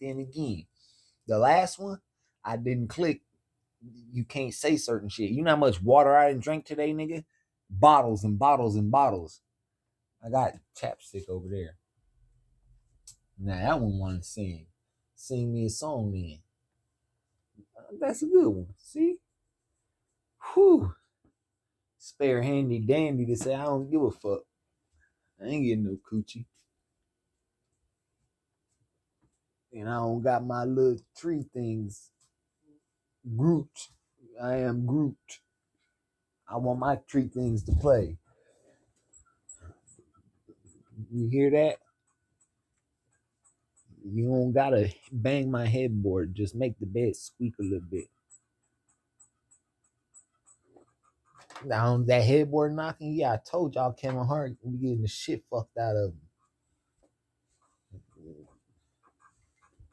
then again, the last one, I didn't click. You can't say certain shit. You know how much water I didn't drink today, nigga? Bottles and bottles and bottles. I got chapstick over there. Now that one wanted to sing. Sing me a song then. That's a good one. See? Whew. Spare handy dandy to say I don't give a fuck. I ain't getting no coochie. And I don't got my little tree things. Groot. I am Groot. I want my tree things to play. You hear that? You don't gotta bang my headboard. Just make the bed squeak a little bit. Now that headboard knocking, yeah, I told y'all Kevin Hart be getting the shit fucked out of him.